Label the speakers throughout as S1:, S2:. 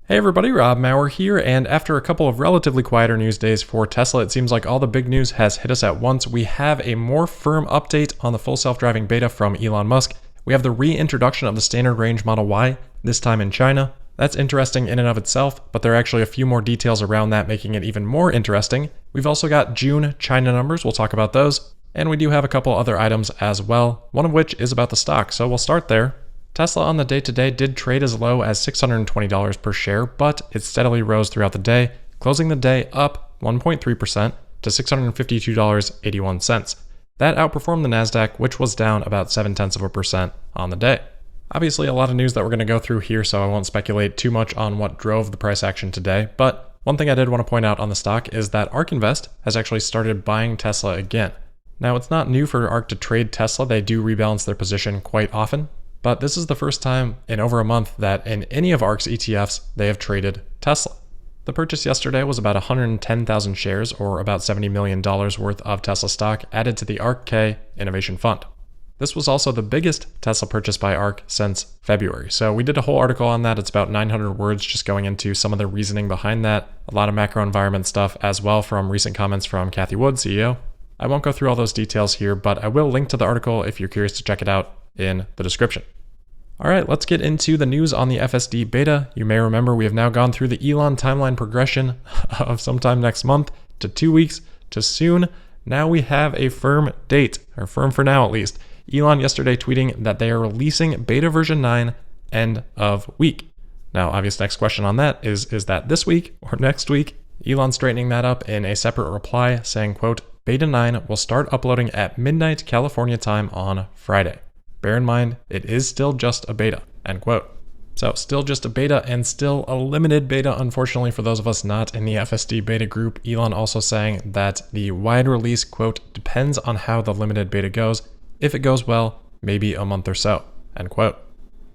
S1: Hey everybody, Rob Maurer here, and after a couple of relatively quieter news days for Tesla, it seems like all the big news has hit us at once. We have a more firm update on the full self-driving beta from Elon Musk. We have the reintroduction of the standard range Model Y, this time in China. That's interesting in and of itself, but there are actually a few more details around that making it even more interesting. We've also got June China numbers, we'll talk about those. And we do have a couple other items as well, one of which is about the stock, so we'll start there. Tesla on the day-to-day did trade as low as $620 per share, but it steadily rose throughout the day, closing the day up 1.3% to $652.81. That outperformed the Nasdaq, which was down about 0.7% on the day. Obviously, a lot of news that we're going to go through here, so I won't speculate too much on what drove the price action today, but one thing I did want to point out on the stock is that ARK Invest has actually started buying Tesla again. Now, it's not new for ARK to trade Tesla, they do rebalance their position quite often. But this is the first time in over a month that in any of ARK's ETFs, they have traded Tesla. The purchase yesterday was about 110,000 shares, or about $70 million worth of Tesla stock added to the ARK-K Innovation Fund. This was also the biggest Tesla purchase by ARK since February. So we did a whole article on that. It's about 900 words just going into some of the reasoning behind that. A lot of macro environment stuff as well from recent comments from Cathie Wood, CEO. I won't go through all those details here, but I will link to the article if you're curious to check it out in the description. All right, let's get into the news on the FSD Beta. You may remember we have now gone through the Elon timeline progression of sometime next month to 2 weeks to soon. Now we have a firm date, or firm for now at least. Elon yesterday tweeting that they are releasing beta version 9 end of week. Now, obvious next question on that is that this week or next week? Elon straightening that up in a separate reply saying, quote, beta 9 will start uploading at midnight California time on Friday. Bear in mind, it is still just a beta, end quote. So still just a beta and still a limited beta, unfortunately, for those of us not in the FSD beta group. Elon also saying that the wide release, quote, depends on how the limited beta goes. If it goes well, maybe a month or so, end quote.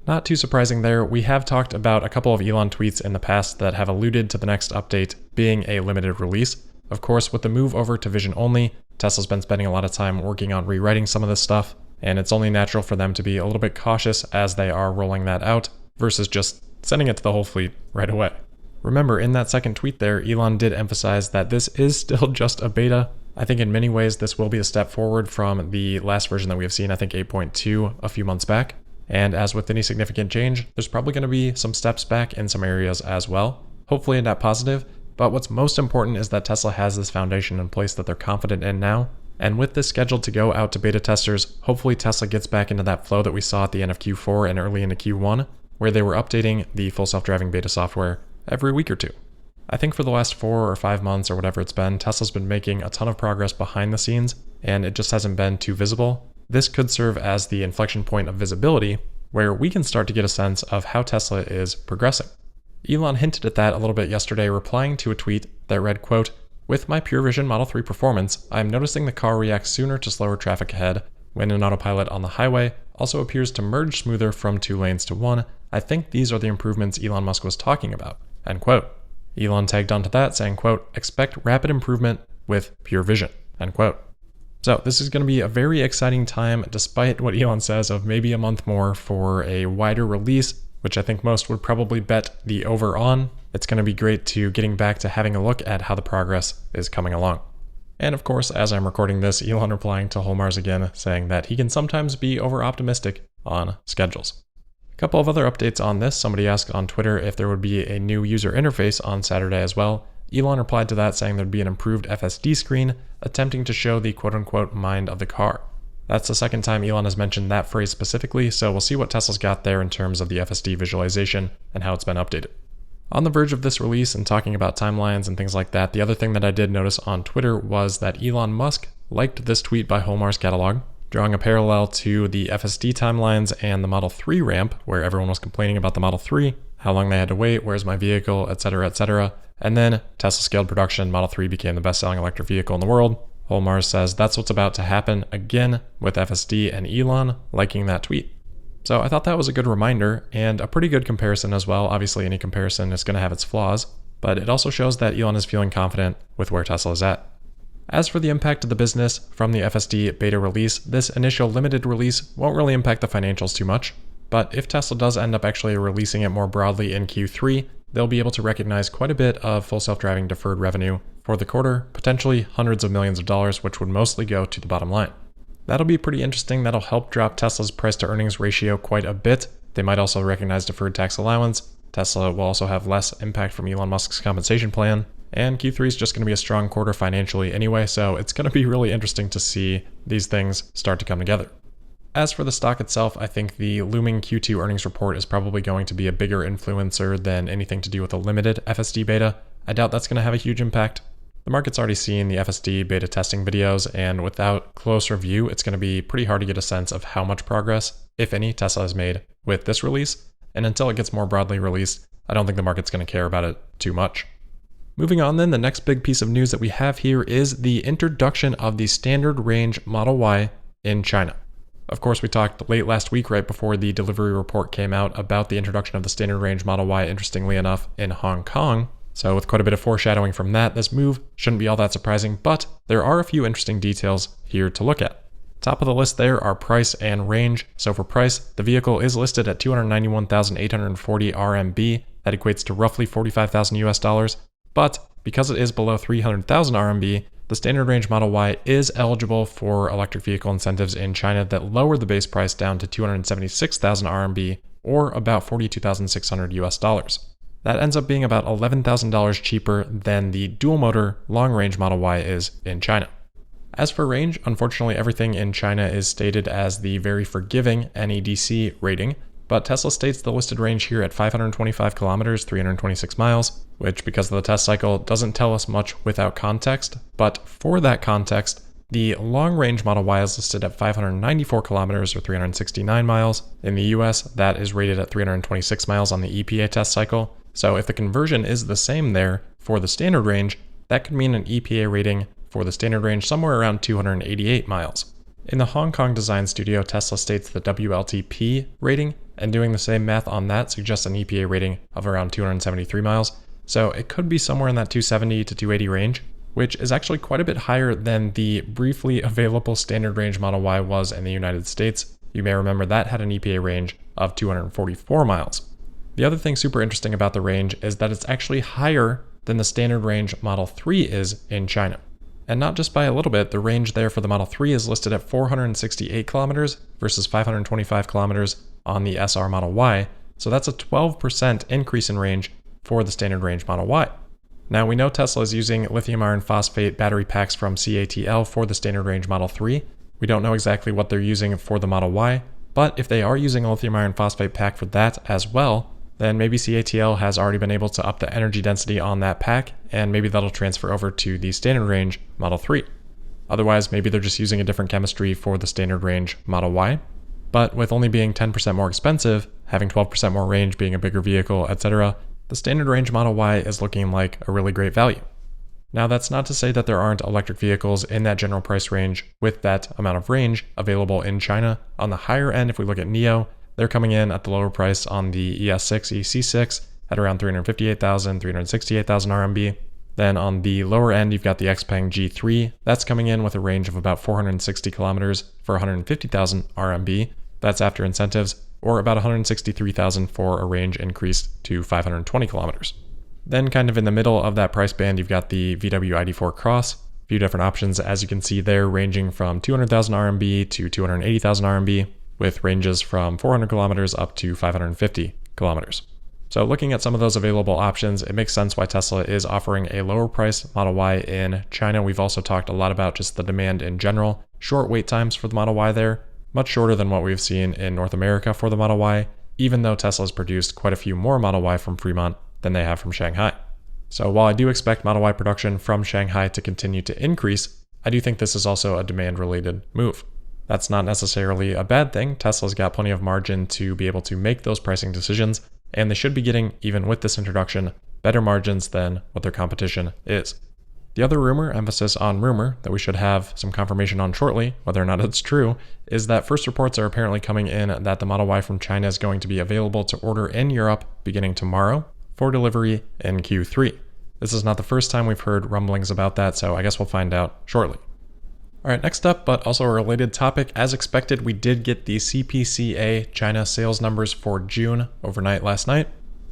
S1: Not too surprising there. We have talked about a couple of Elon tweets in the past that have alluded to the next update being a limited release. Of course, with the move over to vision only, Tesla's been spending a lot of time working on rewriting some of this stuff. And it's only natural for them to be a little bit cautious as they are rolling that out versus just sending it to the whole fleet right away. Remember, in that second tweet there, Elon did emphasize that this is still just a beta. I think in many ways this will be a step forward from the last version that we have seen, I think 8.2 a few months back. And as with any significant change, there's probably going to be some steps back in some areas as well. Hopefully a net positive, but what's most important is that Tesla has this foundation in place that they're confident in now. And with this scheduled to go out to beta testers, hopefully Tesla gets back into that flow that we saw at the end of Q4 and early into Q1, where they were updating the full self-driving beta software every week or two. I think for the last 4 or 5 months or whatever it's been, Tesla's been making a ton of progress behind the scenes, and it just hasn't been too visible. This could serve as the inflection point of visibility, where we can start to get a sense of how Tesla is progressing. Elon hinted at that a little bit yesterday, replying to a tweet that read, quote, with my Pure Vision Model 3 performance, I'm noticing the car reacts sooner to slower traffic ahead when in autopilot on the highway, also appears to merge smoother from 2 lanes to 1. I think these are the improvements Elon Musk was talking about, end quote. Elon tagged onto that saying, quote, expect rapid improvement with Pure Vision, end quote. So this is going to be a very exciting time, despite what Elon says of maybe a month more for a wider release, which I think most would probably bet the over on. It's going to be great to getting back to having a look at how the progress is coming along. And of course, as I'm recording this, Elon replying to Holmars again, saying that he can sometimes be over-optimistic on schedules. A couple of other updates on this. Somebody asked on Twitter if there would be a new user interface on Saturday as well. Elon replied to that saying there'd be an improved FSD screen, attempting to show the quote-unquote mind of the car. That's the second time Elon has mentioned that phrase specifically, so we'll see what Tesla's got there in terms of the FSD visualization and how it's been updated. On the verge of this release and talking about timelines and things like that, the other thing that I did notice on Twitter was that Elon Musk liked this tweet by Holmars Catalog, drawing a parallel to the FSD timelines and the Model 3 ramp, where everyone was complaining about the Model 3, how long they had to wait, where's my vehicle, etc., etc. And then Tesla scaled production, Model 3 became the best-selling electric vehicle in the world. Holmars says that's what's about to happen again with FSD and Elon liking that tweet. So I thought that was a good reminder and a pretty good comparison as well. Obviously, any comparison is going to have its flaws, but it also shows that Elon is feeling confident with where Tesla is at. As for the impact of the business from the FSD beta release, this initial limited release won't really impact the financials too much, but if Tesla does end up actually releasing it more broadly in Q3, they'll be able to recognize quite a bit of full self-driving deferred revenue for the quarter, potentially hundreds of millions of dollars, which would mostly go to the bottom line. That'll be pretty interesting. That'll help drop Tesla's price to earnings ratio quite a bit. They might also recognize deferred tax allowance. Tesla will also have less impact from Elon Musk's compensation plan. And Q3 is just going to be a strong quarter financially anyway, so it's going to be really interesting to see these things start to come together. As for the stock itself, I think the looming Q2 earnings report is probably going to be a bigger influencer than anything to do with a limited FSD beta. I doubt that's going to have a huge impact. The market's already seen the FSD beta testing videos, and without close review, it's going to be pretty hard to get a sense of how much progress, if any, Tesla has made with this release. And until it gets more broadly released, I don't think the market's going to care about it too much. Moving on then, the next big piece of news that we have here is the introduction of the standard range Model Y in China. Of course, we talked late last week, right before the delivery report came out, about the introduction of the standard range Model Y, interestingly enough, in Hong Kong. So with quite a bit of foreshadowing from that, this move shouldn't be all that surprising, but there are a few interesting details here to look at. Top of the list there are price and range. So for price, the vehicle is listed at 291,840 RMB. That equates to roughly 45,000 US dollars. But because it is below 300,000 RMB, the standard range Model Y is eligible for electric vehicle incentives in China that lower the base price down to 276,000 RMB, or about 42,600 US dollars. That ends up being about $11,000 cheaper than the dual motor long range Model Y is in China. As for range, unfortunately everything in China is stated as the very forgiving NEDC rating, but Tesla states the listed range here at 525 kilometers, 326 miles, which because of the test cycle doesn't tell us much without context, but for that context, the long-range Model Y is listed at 594 kilometers or 369 miles. In the US, that is rated at 326 miles on the EPA test cycle. So if the conversion is the same there for the standard range, that could mean an EPA rating for the standard range somewhere around 288 miles. In the Hong Kong design studio, Tesla states the WLTP rating, and doing the same math on that suggests an EPA rating of around 273 miles. So it could be somewhere in that 270 to 280 range, which is actually quite a bit higher than the briefly available standard range Model Y was in the United States. You may remember that had an EPA range of 244 miles. The other thing super interesting about the range is that it's actually higher than the standard range Model 3 is in China. And not just by a little bit, the range there for the Model 3 is listed at 468 kilometers versus 525 kilometers on the SR Model Y. So that's a 12% increase in range for the standard range Model Y. Now we know Tesla is using lithium iron phosphate battery packs from CATL for the standard range Model 3. We don't know exactly what they're using for the Model Y, but if they are using a lithium iron phosphate pack for that as well, then maybe CATL has already been able to up the energy density on that pack, and maybe that'll transfer over to the standard range Model 3. Otherwise, maybe they're just using a different chemistry for the standard range Model Y. But with only being 10% more expensive, having 12% more range, being a bigger vehicle, etc., the standard range Model Y is looking like a really great value. Now that's not to say that there aren't electric vehicles in that general price range with that amount of range available in China. On the higher end, if we look at NIO, they're coming in at the lower price on the ES6, EC6 at around 358,000, 368,000 RMB. Then on the lower end, you've got the XPeng G3. That's coming in with a range of about 460 kilometers for 150,000 RMB. That's after incentives, or about 163,000 for a range increased to 520 kilometers. Then kind of in the middle of that price band, you've got the VW ID4 Cross. A few different options, as you can see there, ranging from 200,000 RMB to 280,000 RMB, with ranges from 400 kilometers up to 550 kilometers. So looking at some of those available options, it makes sense why Tesla is offering a lower price Model Y in China. We've also talked a lot about just the demand in general. Short wait times for the Model Y there, much shorter than what we've seen in North America for the Model Y, even though Tesla's produced quite a few more Model Y from Fremont than they have from Shanghai. So while I do expect Model Y production from Shanghai to continue to increase, I do think this is also a demand-related move. That's not necessarily a bad thing. Tesla's got plenty of margin to be able to make those pricing decisions, and they should be getting, even with this introduction, better margins than what their competition is. The other rumor, emphasis on rumor, that we should have some confirmation on shortly, whether or not it's true, is that first reports are apparently coming in that the Model Y from China is going to be available to order in Europe beginning tomorrow for delivery in Q3. This is not the first time we've heard rumblings about that, so I guess we'll find out shortly. Alright, next up, but also a related topic, as expected, we did get the CPCA China sales numbers for June overnight last night.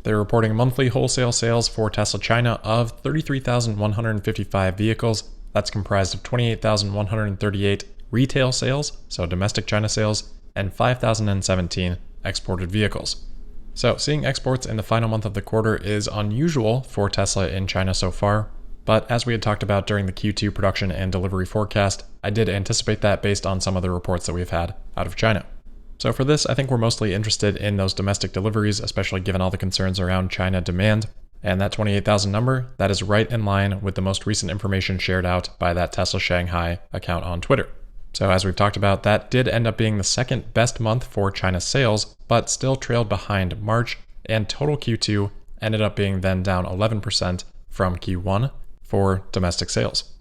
S1: They're reporting monthly wholesale sales for Tesla China of 33,155 vehicles. That's comprised of 28,138 retail sales, so domestic China sales, and 5,017 exported vehicles. So seeing exports in the final month of the quarter is unusual for Tesla in China so far, but as we had talked about during the Q2 production and delivery forecast, I did anticipate that based on some of the reports that we've had out of China. So for this, I think we're mostly interested in those domestic deliveries, especially given all the concerns around China demand. And that 28,000 number, that is right in line with the most recent information shared out by that Tesla Shanghai account on Twitter. So as we've talked about, that did end up being the second best month for China's sales, but still trailed behind March, and total Q2 ended up being then down 11% from Q1 for domestic sales.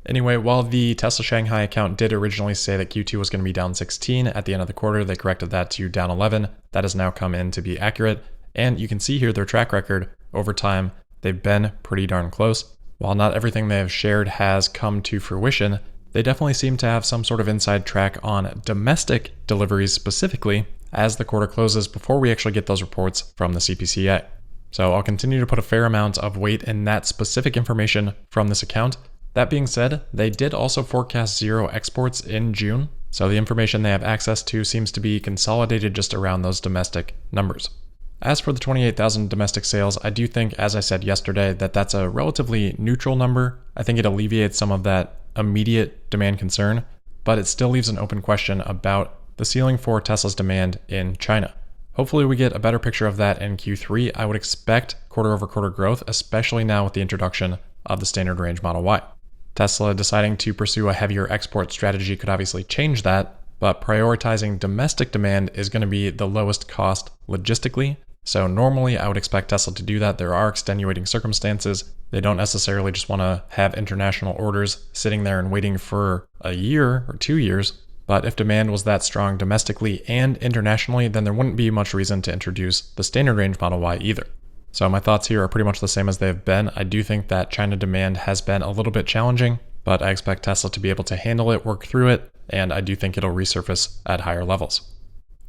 S1: Anyway, while the Tesla Shanghai account did originally say that Q2 was going to be down 16 at the end of the quarter, they corrected that to down 11. That has now come in to be accurate. And you can see here their track record over time. They've been pretty darn close. While not everything they have shared has come to fruition, they definitely seem to have some sort of inside track on domestic deliveries specifically as the quarter closes before we actually get those reports from the CPCA. So I'll continue to put a fair amount of weight in that specific information from this account. That being said, they did also forecast 0 exports in June, so the information they have access to seems to be consolidated just around those domestic numbers. As for the 28,000 domestic sales, I do think, as I said yesterday, that that's a relatively neutral number. I think it alleviates some of that immediate demand concern, but it still leaves an open question about the ceiling for Tesla's demand in China. Hopefully we get a better picture of that in Q3. I would expect quarter-over-quarter growth, especially now with the introduction of the standard range Model Y. Tesla deciding to pursue a heavier export strategy could obviously change that, but prioritizing domestic demand is going to be the lowest cost logistically. So normally I would expect Tesla to do that. There are extenuating circumstances. They don't necessarily just want to have international orders sitting there and waiting for a year or 2 years. But if demand was that strong domestically and internationally, then there wouldn't be much reason to introduce the standard range Model Y either. So my thoughts here are pretty much the same as they've been. I do think that China demand has been a little bit challenging, but I expect Tesla to be able to handle it, work through it, and I do think it'll resurface at higher levels.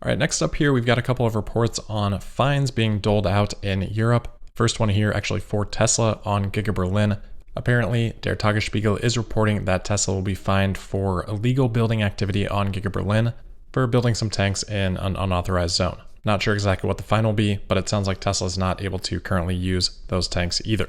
S1: All right, next up here, we've got a couple of reports on fines being doled out in Europe. First one here actually for Tesla on Giga Berlin. Apparently, Der Tagesspiegel is reporting that Tesla will be fined for illegal building activity on Giga Berlin for building some tanks in an unauthorized zone. Not sure exactly what the fine will be, but it sounds like Tesla is not able to currently use those tanks either.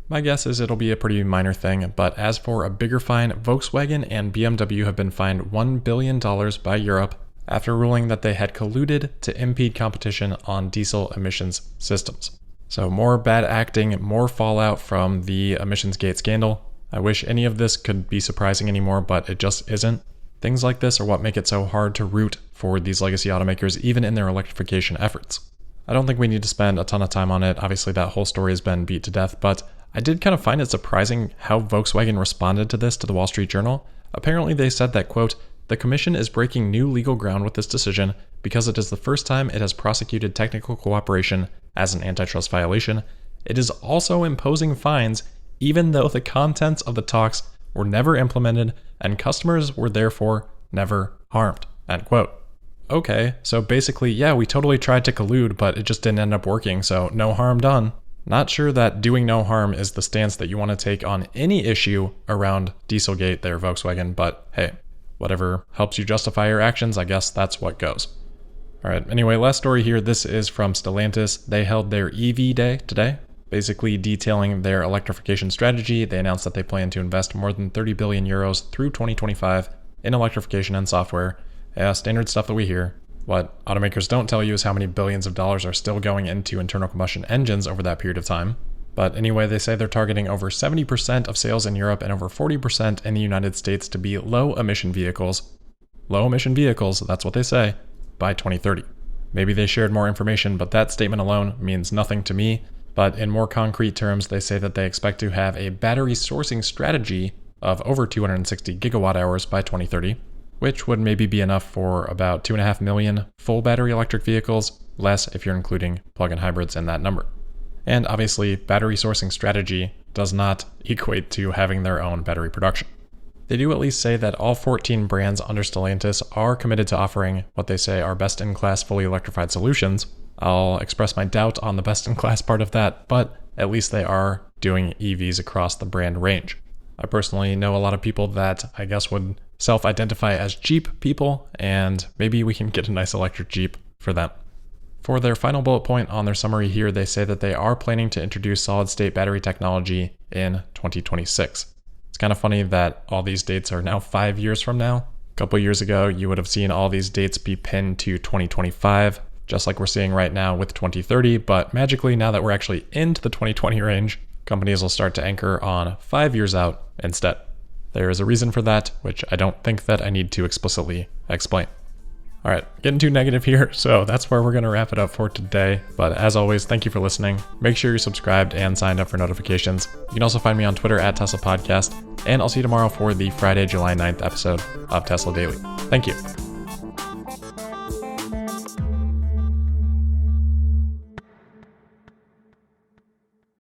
S1: My guess is it'll be a pretty minor thing, but as for a bigger fine, Volkswagen and BMW have been fined $1 billion by Europe after ruling that they had colluded to impede competition on diesel emissions systems. So more bad acting, more fallout from the emissions gate scandal. I wish any of this could be surprising anymore, but it just isn't. Things like this are what make it so hard to root for these legacy automakers, even in their electrification efforts. I don't think we need to spend a ton of time on it. Obviously, that whole story has been beat to death, but I did kind of find it surprising how Volkswagen responded to this to the Wall Street Journal. Apparently, they said that, quote, "The Commission is breaking new legal ground with this decision because it is the first time it has prosecuted technical cooperation as an antitrust violation. It is also imposing fines even though the contents of the talks were never implemented and customers were therefore never harmed," end quote. Okay, so basically, yeah, we totally tried to collude, but it just didn't end up working, so no harm done. Not sure that doing no harm is the stance that you want to take on any issue around Dieselgate there, Volkswagen, but hey, whatever helps you justify your actions, I guess that's what goes. All right, anyway, last story here. This is from Stellantis. They held their EV day today, basically detailing their electrification strategy. They announced that they plan to invest more than 30 billion euros through 2025 in electrification and software. Yeah, standard stuff that we hear. What automakers don't tell you is how many billions of dollars are still going into internal combustion engines over that period of time. But anyway, they say they're targeting over 70% of sales in Europe and over 40% in the United States to be low-emission vehicles. Low-emission vehicles, that's what they say, by 2030. Maybe they shared more information, but that statement alone means nothing to me. But in more concrete terms, they say that they expect to have a battery sourcing strategy of over 260 gigawatt hours by 2030, which would maybe be enough for about 2.5 million full battery electric vehicles, less if you're including plug-in hybrids in that number. And obviously, battery sourcing strategy does not equate to having their own battery production. They do at least say that all 14 brands under Stellantis are committed to offering what they say are best-in-class fully electrified solutions. I'll express my doubt on the best-in-class part of that, but at least they are doing EVs across the brand range. I personally know a lot of people that I guess would self-identify as Jeep people, and maybe we can get a nice electric Jeep for them. For their final bullet point on their summary here, they say that they are planning to introduce solid-state battery technology in 2026. It's kind of funny that all these dates are now 5 years from now. A couple years ago, you would have seen all these dates be pinned to 2025, just like we're seeing right now with 2030, but magically, now that we're actually into the 2020 range, companies will start to anchor on 5 years out instead. There is a reason for that, which I don't think that I need to explicitly explain. All right, getting too negative here, so that's where we're going to wrap it up for today. But as always, thank you for listening. Make sure you're subscribed and signed up for notifications. You can also find me on Twitter at Tesla Podcast, and I'll see you tomorrow for the Friday, July 9th episode of Tesla Daily. Thank you.